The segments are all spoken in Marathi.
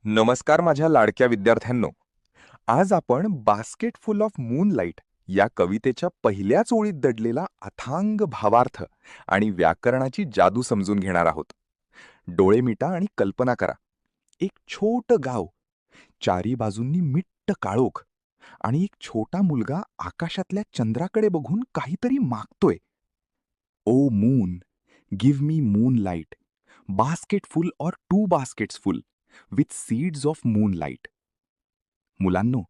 नमस्कार माझ्या लाडक्या विद्यार्थ्यांनो. आज आपण बास्केट फुल ऑफ मूनलाईट या कवितेच्या पहिल्याच ओळीत दडलेला अथांग भावार्थ आणि व्याकरणाची जादू समजून घेणार आहोत. डोळे मिटा आणि कल्पना करा. एक छोटं गाव, चारी बाजूंनी मिट्ट काळोख आणि एक छोटा मुलगा आकाशातल्या चंद्राकडे बघून काहीतरी मागतोय. O moon, give me moonlight, basket full or 2 baskets full with seeds of moonlight. मुलांनो,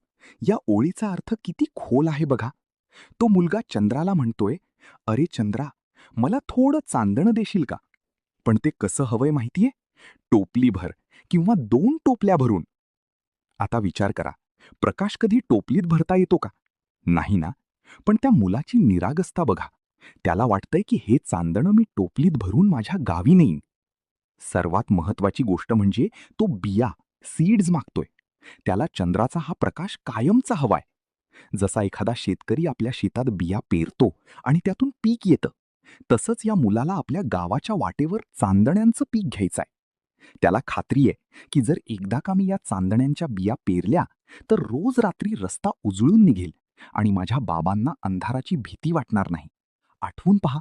या ओळीचा अर्थ किती खोल आहे बघा. तो मुलगा चंद्राला म्हणतोय, "अरे चंद्रा, मला थोडं चांदणं देशील का?" पण ते कसं हवंय माहितीये? टोपलीभर किंवा 2 टोपल्या भरून. आता विचार करा, प्रकाश कधी टोपलीत भरता येतो का? नाही ना. पण त्या मुलाची निरागसता बघा. त्याला वाटतंय की हे चांदणं मी टोपलीत भरून माझ्या गावी नेईन. सर्वात महत्वाची गोष्ट म्हणजे तो बिया, सीड्स मागतोय. त्याला चंद्राचा हा प्रकाश कायमचा हवाय. जसा एखादा शेतकरी आपल्या शेतात बिया पेरतो आणि त्यातून पीक येतं, तसंच या मुलाला आपल्या गावाच्या वाटेवर चांदण्यांचं पीक घ्यायचंय. त्याला खात्री आहे की जर एकदा का मी या चांदण्यांच्या बिया पेरल्या, तर रोज रात्री रस्ता उजळून निघेल आणि माझ्या बाबांना अंधाराची भीती वाटणार नाही. आठवून पहा,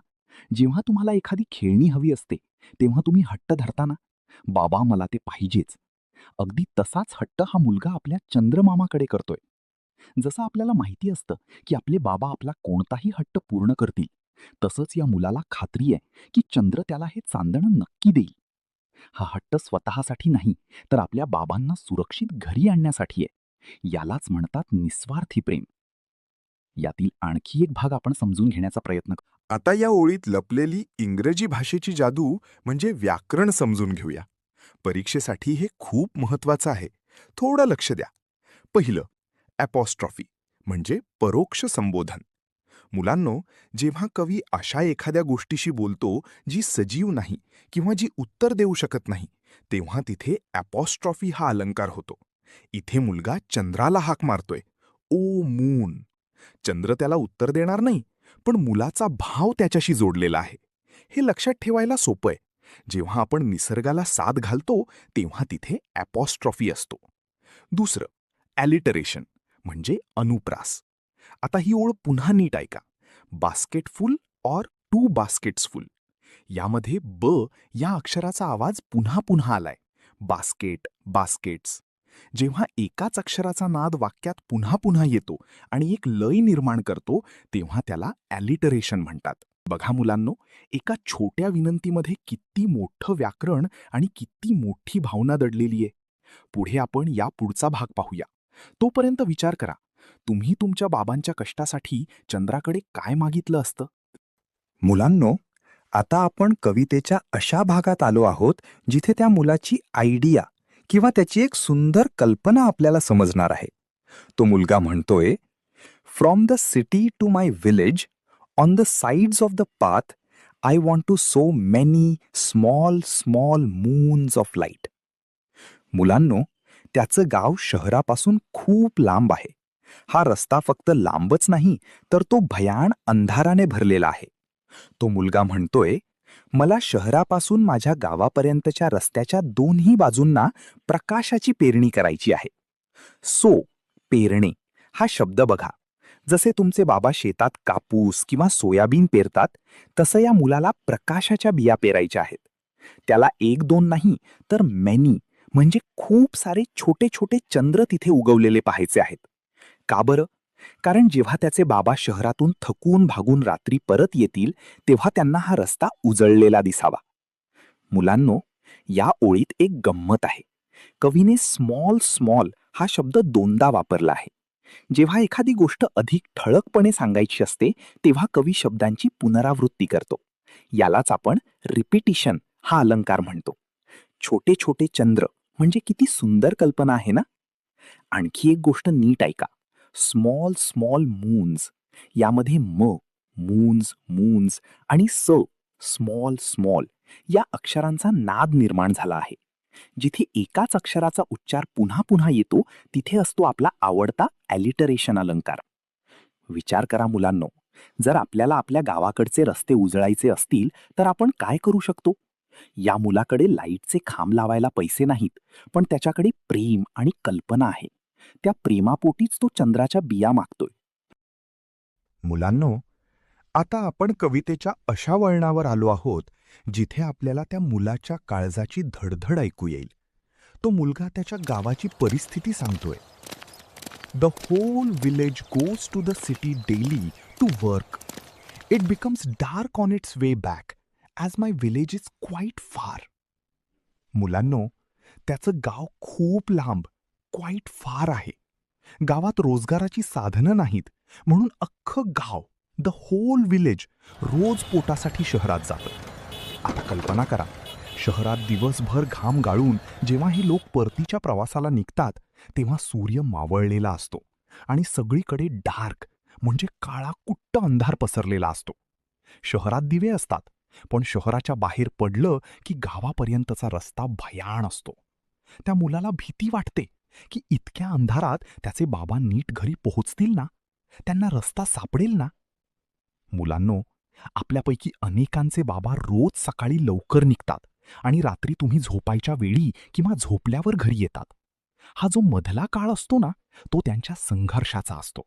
जेव्हा तुम्हाला एखादी खेळणी हवी असते, तेव्हा तुम्ही हट्ट धरता ना, "बाबा मला ते पाहिजेच." अगदी तसाच हट्ट हा मुलगा आपल्या चंद्रमामाकडे करतोय. जसं आपल्याला माहिती असतं की आपले बाबा आपला कोणताही हट्ट पूर्ण करतील, तसंच या मुलाला खात्री आहे की चंद्र त्याला हे चांदणं नक्की देईल. हा हट्ट स्वतःसाठी नाही, तर आपल्या बाबांना सुरक्षित घरी आणण्यासाठी आहे. यालाच म्हणतात निस्वार्थी प्रेम. यातील आणखी एक भाग आपण समजून घेण्याचा प्रयत्न करू. आता या ओळीत लपलेली इंग्रजी भाषेची जादू म्हणजे व्याकरण समजून घेऊया. परीक्षेसाठी हे खूप महत्वाचं आहे. थोडं लक्ष द्या. पहिलं, ॲपॉस्ट्रॉफी म्हणजे परोक्ष संबोधन. मुलांनो, जेव्हा कवी अशा एखाद्या गोष्टीशी बोलतो जी सजीव नाही किंवा जी उत्तर देऊ शकत नाही, तेव्हा तिथे ॲपॉस्ट्रॉफी हा अलंकार होतो. इथे मुलगा चंद्राला हाक मारतोय, ओ मून. चंद्र त्याला उत्तर देणार नाही, पण मुलाचा भाव त्याच्याशी जोडलेला आहे. हे लक्षात ठेवायला सोपं आहे. जेव्हा आपण निसर्गाला साथ घालतो, तेव्हा तिथे ॲपॉस्ट्रॉफी असतो. दुसरं, ॲलिटरेशन म्हणजे अनुप्रास. आता ही ओळ पुन्हा नीट ऐका. बास्केट फुल ऑर 2 बास्केट्स फुल. यामध्ये ब या अक्षराचा आवाज पुन्हा पुन्हा आलाय. Basket, baskets. जेव्हा एकाच अक्षराचा नाद वाक्यात पुन्हा पुन्हा येतो आणि एक लय निर्माण करतो, तेव्हा त्याला ॲलिटरेशन म्हणतात. बघा मुलांनो, एका छोट्या विनंतीमध्ये किती मोठं व्याकरण आणि किती मोठी भावना दडलेली आहे. पुढे आपण या पुढचा भाग पाहूया. तोपर्यंत विचार करा, तुम्ही तुमच्या बाबांच्या कष्टासाठी चंद्राकडे काय मागितलं असतं? मुलांनो, आता आपण कवितेच्या अशा भागात आलो आहोत जिथे त्या मुलाची आयडिया किंवा त्याची एक सुंदर कल्पना आपल्याला समजणार आहे. तो मुलगा म्हणतोय, "from the city to my village, on the sides of the path, I want to sow many small small moons of light." मुलांनो, त्याचं गाव शहरापासून खूप लांब आहे. हा रस्ता फक्त लांबच नाही, तर तो भयाण अंधाराने भरलेला आहे. तो मुलगा म्हणतोय, "मला शहरापासून माझ्या गावापर्यंतच्या रस्त्याच्या दोन्ही बाजूंना प्रकाशाची पेरणी करायची आहे." सो, पेरणे हा शब्द बघा. जसे तुमचे बाबा शेतात कापूस किंवा सोयाबीन पेरतात, तसं या मुलाला प्रकाशाच्या बिया पेरायच्या आहेत. त्याला 1-2 नाही, तर मेनी म्हणजे खूप सारे छोटे छोटे चंद्र तिथे उगवलेले पाहायचे आहेत. का बरं? कारण जेव्हा त्याचे बाबा शहरातून थकून भागून रात्री परत येतील, तेव्हा त्यांना हा रस्ता उजळलेला दिसावा. मुलांनो, या ओळीत एक गंमत आहे. कवीने स्मॉल स्मॉल हा शब्द दोनदा वापरला आहे. जेव्हा एखादी गोष्ट अधिक ठळकपणे सांगायची असते, तेव्हा कवी शब्दांची पुनरावृत्ती करतो. यालाच आपण रिपिटिशन हा अलंकार म्हणतो. छोटे छोटे चंद्र म्हणजे किती सुंदर कल्पना आहे ना? आणखी एक गोष्ट नीट ऐका. स्मॉल स्मॉल मून्स, यामध्ये मून्स मून्स आणि स्मॉल स्मॉल या अक्षरांचा नाद निर्माण झाला आहे. जिथे एकाच अक्षराचा उच्चार पुन्हा पुन्हा येतो, तिथे असतो आपला आवडता ॲलिटरेशन अलंकार. विचार करा मुलांनो, जर आपल्याला आपल्या गावाकडचे रस्ते उजळायचे असतील, तर आपण काय करू शकतो? या मुलाकडे लाईटचे खांब लावायला पैसे नाहीत, पण त्याच्याकडे प्रेम आणि कल्पना आहे. त्या प्रेमापोटीच तो चंद्राच्या बिया मागतोय. मुलांनो, आता आपण कवितेच्या अशा वळणावर आलो आहोत जिथे आपल्याला त्या मुलाच्या काळजाची धडधड ऐकू येईल. तो मुलगा त्याच्या गावाची परिस्थिती सांगतोय. The whole village goes to the city daily to work. It becomes dark on its way back as my village is quite far. मुलांनो, त्याचं गाव खूप लांब, क्वाईट फार आहे. गावात रोजगाराची साधनं नाहीत, म्हणून अख्खं गाव, द होल विलेज, रोज पोटासाठी शहरात जातं. आता कल्पना करा, शहरात दिवसभर घाम गाळून जेव्हा हे लोक परतीच्या प्रवासाला निघतात, तेव्हा सूर्य मावळलेला असतो आणि सगळीकडे डार्क म्हणजे काळा कुट्ट अंधार पसरलेला असतो. शहरात दिवे असतात, पण शहराच्या बाहेर पडलं की गावापर्यंतचा रस्ता भयाण असतो. त्या मुलाला भीती वाटते की इतक्या अंधारात त्याचे बाबा नीट घरी पोहोचतील ना, त्यांना रस्ता सापडेल ना. मुलांनो, आपल्यापैकी अनेकांचे बाबा रोज सकाळी लवकर निघतात आणि रात्री तुम्ही झोपायच्या वेळी किंवा झोपल्यावर घरी येतात. हा जो मधला काळ असतो ना, तो त्यांच्या संघर्षाचा असतो.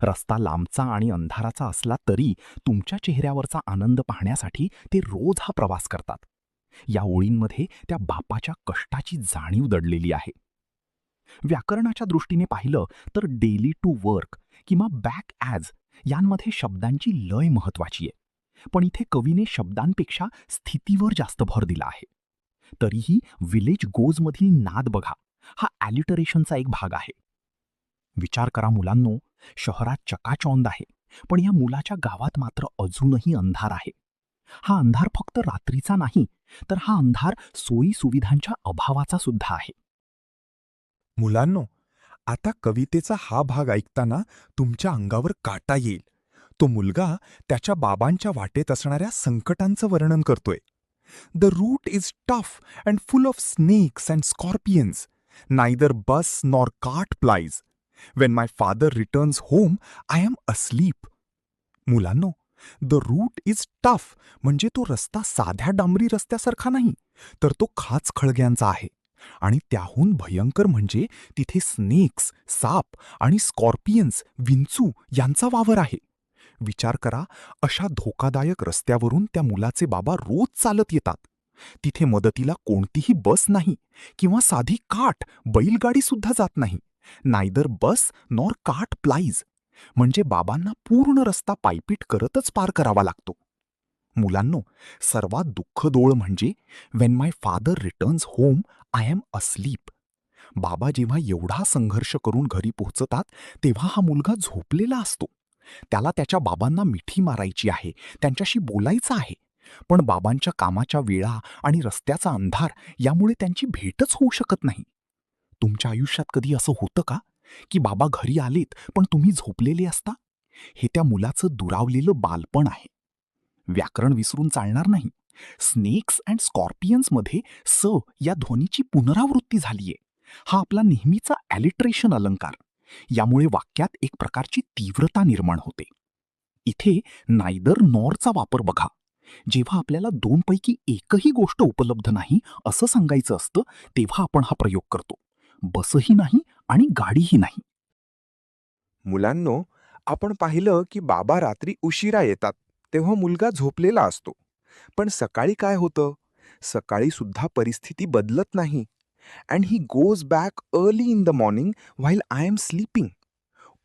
रस्ता लांबचा आणि अंधाराचा असला तरी तुमच्या चेहऱ्यावरचा आनंद पाहण्यासाठी ते रोज हा प्रवास करतात. या ओळींमध्ये त्या बापाच्या कष्टाची जाणीव दडलेली आहे. व्याकरणाच्या दृष्टीने पाहिलं तर डेली टू वर्क किंवा बॅक ॲज यांमध्ये शब्दांची लय महत्वाची आहे. पण इथे कवीने शब्दांपेक्षा स्थितीवर जास्त भर दिला आहे. तरीही विलेज गोजमधील नाद बघा, हा ॲलिटरेशनचा एक भाग आहे. विचार करा मुलांनो, शहरात चकाचौंध आहे, पण या मुलाच्या गावात मात्र अजूनही अंधार आहे. हा अंधार फक्त रात्रीचा नाही, तर हा अंधार सोयी सुविधांच्या अभावाचा सुद्धा आहे. मुलांनो, आता कवितेचा हा भाग ऐकताना तुमच्या अंगावर काटा येईल. तो मुलगा त्याच्या बाबांच्या वाटेत असणाऱ्या संकटांचं वर्णन करतोय. The route is tough and full of snakes and scorpions. Neither bus nor cart plies. When my father returns home I am asleep. मुलांनो, द रूट इज टफ म्हणजे तो रस्ता साध्या डांबरी रस्त्यासारखा नाही, तर तो खाच खळग्यांचा आहे. आणि त्याहून भयंकर म्हणजे तिथे स्नेक्स, साप आणि स्कॉर्पियन्स, विंचू यांचा वावर आहे. विचार करा, अशा धोकादायक रस्त्यावरून त्या मुलाचे बाबा रोज चालत येतात. तिथे मदतीला कोणतीही बस नाही किंवा साधी काठ, बैलगाडी सुद्धा जात नाही. Neither bus nor cart plies म्हणजे बाबांना पूर्ण रस्ता पायपीट करतच पार करावा लागतो. मुलांनो, सर्वात दुःखदोळ म्हणजे when my father returns home I am asleep. बाबा जेव्हा एवढा संघर्ष करून घरी पोहोचतात तेव्हा हा मुलगा झोपलेला असतो. त्याला त्याच्या बाबांना मिठी मारायची आहे, त्यांच्याशी बोलायचं आहे, पण बाबांच्या कामाच्या वेळा आणि रस्त्याचा अंधार यामुळे त्यांची भेटच होऊ शकत नाही. तुमच्या आयुष्यात कधी असं होतं का की बाबा घरी आलेत पण तुम्ही झोपलेले असता? हे त्या मुलाचं दुरावलेलं बालपण आहे. व्याकरण विसरून चालणार नाही. स्नेक्स अँड स्कॉर्पियन्समध्ये स या ध्वनीची पुनरावृत्ती झालीये. हा आपला नेहमीचा ॲलिट्रेशन अलंकार. यामुळे वाक्यात एक प्रकारची तीव्रता निर्माण होते. इथे नायदर नॉरचा वापर बघा. जेव्हा आपल्याला दोनपैकी एकही गोष्ट उपलब्ध नाही असं सांगायचं असतं, तेव्हा आपण हा प्रयोग करतो. बसही नाही आणि गाडीही नाही. मुलांनो, आपण पाहिलं की बाबा रात्री उशिरा येतात तेव्हा मुलगा झोपलेला असतो. पण सकाळी काय होतं? सकाळी सुद्धा परिस्थिती बदलत नाही. And he goes back early in the morning while I am sleeping.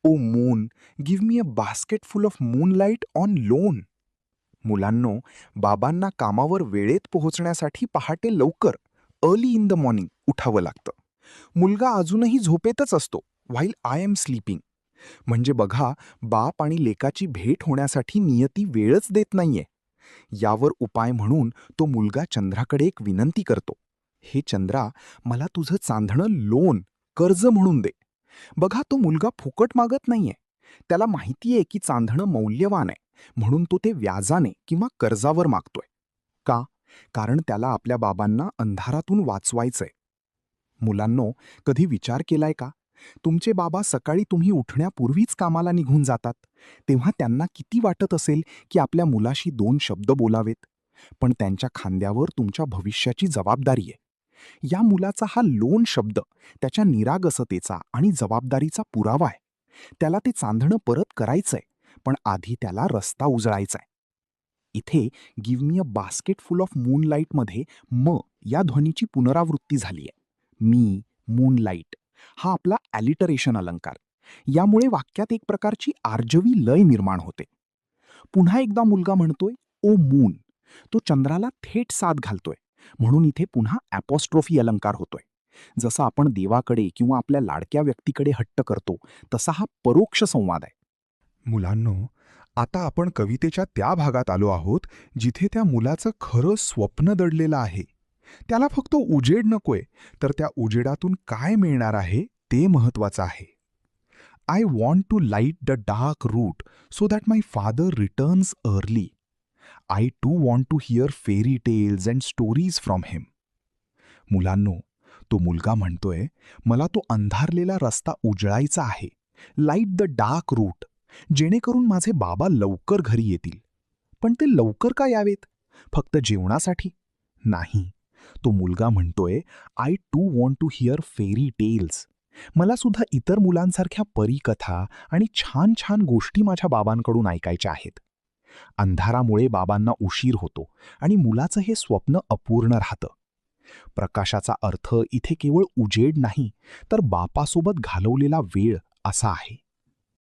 O moon, give me a basket full of moonlight on loan. मुलांनो, बाबांना कामावर वेळेत पोहोचण्यासाठी पहाटे लवकर, अर्ली इन द मॉर्निंग उठावं लागतं. मुलगा अजूनही झोपेतच असतो, व्हाईल आय एम स्लीपिंग. म्हणजे बघा, बाप आणि लेकाची भेट होण्यासाठी नियती वेळच देत नाहीये. यावर उपाय म्हणून तो मुलगा चंद्राकडे एक विनंती करतो. हे चंद्रा, मला तुझं चांदणं लोन, कर्ज म्हणून दे. बघा, तो मुलगा फुकट मागत नाहीये. त्याला माहितीये की चांदणं मौल्यवान आहे, म्हणून तो ते व्याजाने किंवा कर्जावर मागतोय. का? कारण त्याला आपल्या बाबांना अंधारातून वाचवायचंय. मुलांनो, कधी विचार केलाय का? तुमचे बाबा सकाळी तुम्ही उठण्यापूर्वीच कामाला निघून जातात, तेव्हा त्यांना किती वाटत असेल की आपल्या मुलाशी 2 शब्द बोलावेत. पण त्यांच्या खांद्यावर तुमच्या भविष्याची जबाबदारी आहे. या मुलाचा हा लोन शब्द त्याच्या निरागसतेचा आणि जबाबदारीचा पुरावा आहे. त्याला ते चांदणं परत करायचंय, पण आधी त्याला रस्ता उजळायचाय. इथे give me a basket full of मूनलाईटमध्ये म या ध्वनीची पुनरावृत्ती झालीय. मी, मूनलाईट हा आपला ॲलिटरेशन अलंकार. यामुळे वाक्यात एक प्रकारची आर्जवी लय निर्माण होते. पुन्हा एकदा मुलगा म्हणतोय ओ मून. तो चंद्राला थेट साथ घालतोय, म्हणून इथे पुन्हा ॲपॉस्ट्रोफी अलंकार होतोय. जसं आपण देवाकडे किंवा आपल्या लाडक्या व्यक्तीकडे हट्ट करतो, तसा हा परोक्ष संवाद आहे. मुलांनो, आता आपण कवितेच्या त्या भागात आलो आहोत जिथे त्या मुलाचं खरं स्वप्न दडलेलं आहे. त्याला फक्त उजेड नकोय, तर त्या उजेडातून काय मिळणार आहे ते महत्वाचं आहे. I want to light the dark route so that my father returns early. I too want to hear fairy tales and stories from him. मुलांनो, तो मुलगा म्हणतोय, मला तो अंधारलेला रस्ता उजळायचा आहे. लाईट द डार्क रूट, जेणेकरून माझे बाबा लवकर घरी येतील. पण ते लवकर का यावेत? फक्त जेवणासाठी? नाही. तो मुलगा म्हणतोय, I too want to hear fairy tales. मला सुद्धा इतर मुलांसारख्या परीकथा आणि छान छान गोष्टी माझ्या बाबांकडून ऐकायच्या आहेत. अंधारामुळे बाबांना उशीर होतो आणि मुलाचं हे स्वप्न अपूर्ण राहतं. प्रकाशाचा अर्थ इथे केवळ उजेड नाही, तर बापासोबत घालवलेला वेळ असा आहे.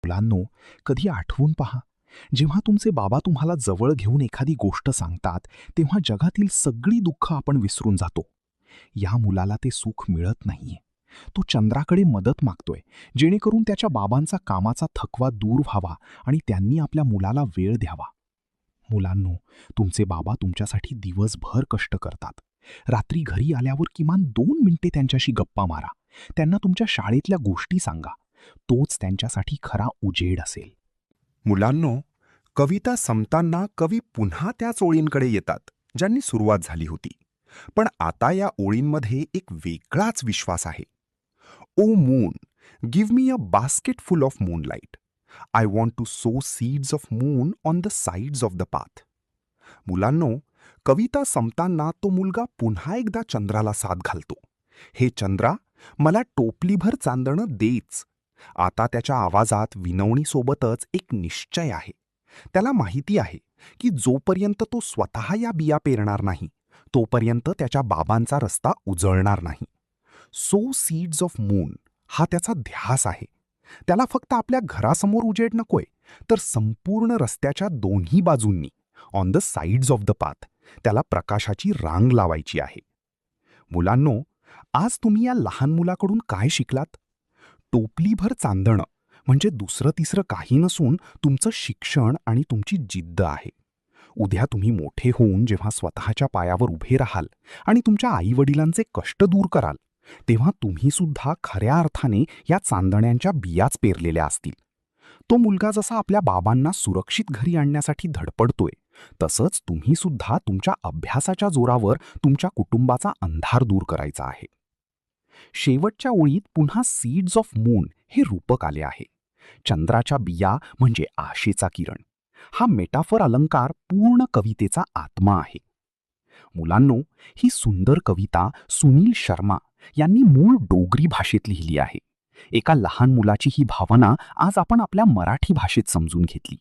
मुलांनो, कधी आठवून पहा, जेव्हा तुमचे बाबा तुम्हाला जवळ घेऊन एखादी गोष्ट सांगतात, तेव्हा जगातील सगळी दुःख आपण विसरून जातो. या मुलाला ते सुख मिळत नाहीये. तो चंद्राकडे मदत मागतोय, जेणेकरून त्याच्या बाबांचा कामाचा थकवा दूर व्हावा आणि त्यांनी आपल्या मुलाला वेळ द्यावा. मुलांनो, तुमचे बाबा तुमच्यासाठी दिवसभर कष्ट करतात. रात्री घरी आल्यावर किमान 2 मिनिटे त्यांच्याशी गप्पा मारा. त्यांना तुमच्या शाळेतल्या गोष्टी सांगा. तोच त्यांच्यासाठी खरा उजेड असेल. मुलांनो, कविता संपताना कवी पुन्हा त्याच ओळींकडे येतात ज्यांनी सुरुवात झाली होती. पण आता या ओळींमध्ये एक वेगळाच विश्वास आहे. O moon, give me a basket full of moonlight. I want to sow seeds of moon on the sides of the path. मुलांनो, कविता संपताना तो मुलगा पुन्हा एकदा चंद्राला साथ घालतो. हे चंद्रा, मला टोपलीभर चांदणं देच. आता त्याच्या आवाजात विनवणीसोबतच एक निश्चय आहे. त्याला माहिती आहे की जोपर्यंत तो स्वतः या बिया पेरणार नाही, तोपर्यंत त्याच्या बाबांचा रस्ता उजळणार नाही. सो सीड्स ऑफ मून हा त्याचा ध्यास आहे. त्याला फक्त आपल्या घरासमोर उजेड नकोय, तर संपूर्ण रस्त्याच्या दोन्ही बाजूंनी, on the sides of the path, त्याला प्रकाशाची रांग लावायची आहे. मुलांनो, आज तुम्ही या लहान मुलाकडून काय शिकलात? टोपलीभर चांदणं म्हणजे दुसरं तिसरं काही नसून तुमचं शिक्षण आणि तुमची जिद्द आहे. उद्या तुम्ही मोठे होऊन जेव्हा स्वतःच्या पायावर उभे राहाल आणि तुमच्या आईवडिलांचे कष्ट दूर कराल, तेव्हा तुम्ही सुद्धा खऱ्या अर्थाने या चांदण्यांच्या बियाच पेरलेल्या असतील. तो मुलगा जसा आपल्या बाबांना सुरक्षित घरी आणण्यासाठी धडपडतोय, तसंच तुम्ही सुद्धा तुमच्या अभ्यासाच्या जोरावर तुमच्या कुटुंबाचा अंधार दूर करायचा आहे. शेवटच्या ओळीत पुन्हा सीड्स ऑफ मून हे रूपक आले आहे. चंद्राच्या बिया म्हणजे आशेचा किरण. हा मेटाफर अलंकार पूर्ण कवितेचा आत्मा आहे. मुलांनो, ही सुंदर कविता सुनील शर्मा यांनी मूळ डोगरी भाषेत लिहिली आहे. एका लहान मुलाची ही भावना आज आपण आपल्या मराठी भाषेत समजून घेतली.